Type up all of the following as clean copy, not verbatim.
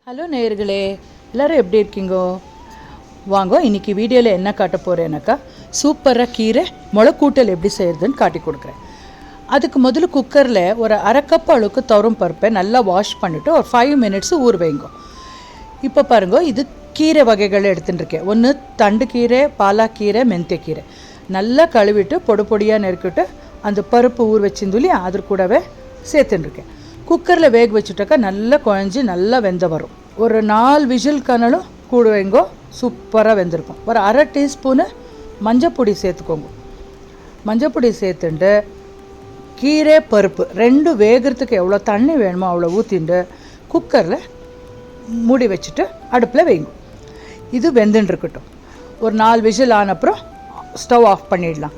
Hello நேயர்களே, எல்லோரும் எப்படி இருக்கீங்கோ? வாங்க, இன்றைக்கி வீடியோவில் என்ன காட்ட போகிறேன்னாக்கா சூப்பராக கீரை முளைக்கூட்டல் எப்படி செய்கிறதுன்னு காட்டி கொடுக்குறேன். அதுக்கு முதல்ல குக்கரில் ஒரு அரை கப் அளவுக்கு துவரம் பருப்பை நல்லா வாஷ் பண்ணிவிட்டு ஒரு 5 மினிட்ஸ் ஊற வைங்க. இப்போ பாருங்க, இது கீரை வகைகள் எடுத்துட்டுருக்கேன். ஒன்று தண்டு கீரை, பாலாக்கீரை, மெந்தியக்கீரை நல்லா கழுவிட்டு பொடி பொடியாக நெருக்கிட்டு அந்த பருப்பு ஊற வச்சிருந்து இல்லையா, அது கூடவே சேர்த்துட்டுருக்கேன். குக்கரில் வேக வச்சுட்டாக்கா நல்லா குழஞ்சி நல்லா வெந்த வரும். ஒரு 4 விசில் கனலும் கூட வைங்கோ, சூப்பராக வெந்திருக்கும். ஒரு அரை டீஸ்பூனு மஞ்சப்பொடி சேர்த்துக்கோங்க. மஞ்சப்பொடி சேர்த்துட்டு கீரை பருப்பு ரெண்டும் வேகிறதுக்கு எவ்வளோ தண்ணி வேணுமோ அவ்வளோ ஊற்றிண்டு குக்கரில் மூடி வச்சுட்டு அடுப்பில் வைங்க. இது வெந்துட்டுருக்கட்டும். ஒரு 4 விசில் ஆனப்புறம் ஸ்டவ் ஆஃப் பண்ணிடலாம்.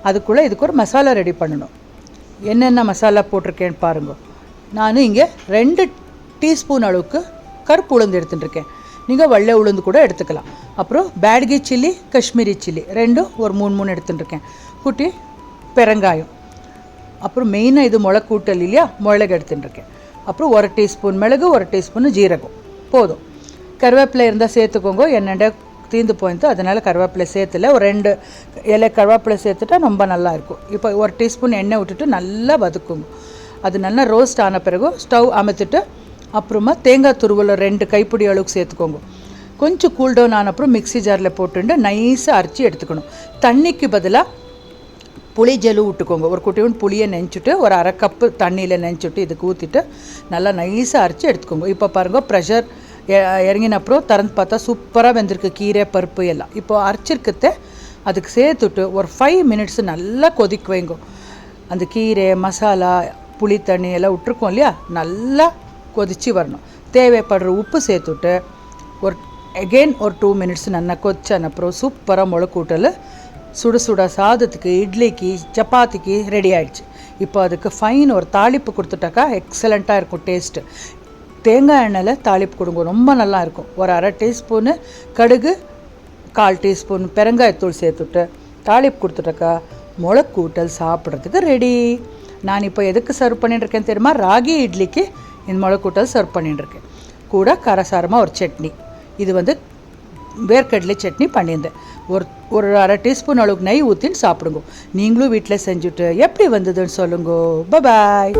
அதுக்குள்ளே இதுக்கு ஒரு மசாலா ரெடி பண்ணணும். என்னென்ன மசாலா போட்டிருக்கேன்னு பாருங்க. நான் இங்கே 2 டீஸ்பூன் அளவுக்கு கருப்பு உளுந்து எடுத்துட்டுருக்கேன். நீங்கள் வெள்ளை உளுந்து கூட எடுத்துக்கலாம். அப்புறம் பேட்கி சில்லி, காஷ்மீரி சில்லி ரெண்டும் ஒரு 3 எடுத்துட்டுருக்கேன். குட்டி பெருங்காயம், அப்புறம் மெயினாக இது முளைக்கூட்டல் இல்லையா, மிளகு எடுத்துட்டுருக்கேன். அப்புறம் 1 டீஸ்பூன் மிளகு, 1 டீஸ்பூன் ஜீரகம் போதும். கருவேப்பிலை இருந்தால் சேர்த்துக்கோங்க. என்னென்ன தீந்து போயிட்டு அதனால் கருவேப்பிலை சேர்த்துல ஒரு 2 இலை கருவேப்பிலை சேர்த்துட்டா ரொம்ப நல்லாயிருக்கும். இப்போ 1 டீஸ்பூன் எண்ணெய் விட்டுட்டு நல்லா வதக்குங்க. அது நல்லா ரோஸ்ட் ஆன பிறகு ஸ்டவ் அமர்த்திட்டு அப்புறமா தேங்காய் துருவல் 2 கைப்பிடி அளவுக்கு சேர்த்துக்கோங்க. கொஞ்சம் கூல்டவுன் ஆன அப்புறம் மிக்ஸி ஜாரில் போட்டுட்டு நைஸாக அரைச்சி எடுத்துக்கணும். தண்ணிக்கு பதிலாக புளி ஜெலு விட்டுக்கோங்க. ஒரு குட்டியோண்டு புளியை நெஞ்சிட்டு ஒரு அரை கப்பு தண்ணியில் நெஞ்சிட்டு இதுக்கு ஊற்றிட்டு நல்லா நைஸாக அரைச்சி எடுத்துக்கோங்க. இப்போ பாருங்கள், ப்ரெஷர் இறங்கின அப்புறம் திறந்து பார்த்தா சூப்பராக வெந்திருக்கு கீரை பருப்பு எல்லாம். இப்போ அரைச்சிருக்கத்தை அதுக்கு சேர்த்துட்டு ஒரு 5 மினிட்ஸ் நல்லா கொதிக்க வைங்க. அந்த கீரை மசாலா புளி தண்ணி எல்லாம் விட்டுருக்கோம் இல்லையா, நல்லா கொதித்து வரணும். தேவைப்படுற உப்பு சேர்த்துட்டு ஒரு அகெயின் ஒரு 2 மினிட்ஸ் நல்லா கொதிச்சான அப்புறம் சூப்பராக முளைக்கூட்டல் சுட சாதத்துக்கு, இட்லிக்கு, சப்பாத்திக்கு ரெடி ஆகிடுச்சு. இப்போ அதுக்கு ஃபைன் ஒரு தாளிப்பு கொடுத்துட்டாக்கா எக்ஸலண்ட்டாக இருக்கும் டேஸ்ட்டு. தேங்காய் எண்ணெயில் தாளிப்பு கொடுங்க, ரொம்ப நல்லா இருக்கும். ஒரு அரை டீஸ்பூனு கடுகு, 1/4 டீஸ்பூன் பெருங்காயத்தூள் சேர்த்துட்டு தாளிப்பு கொடுத்துட்டாக்கா முளைக்கூட்டல் சாப்பிட்றதுக்கு ரெடி. நான் இப்போ எதுக்கு சர்வ் பண்ணிட்டுருக்கேன் தெரியுமா? ராகி இட்லிக்கு இந்த முளைக்கூட்டல் சர்வ் பண்ணிட்டுருக்கேன். கூட காரசாரமாக ஒரு சட்னி. இது வேர்க்கடலை சட்னி பண்ணியிருந்தேன். ஒரு அரை டீஸ்பூன் அளவுக்கு நெய் ஊற்றின்னு சாப்பிடுங்க. நீங்களும் வீட்டில் செஞ்சுட்டு எப்படி வந்ததுன்னு சொல்லுங்க. பாய்.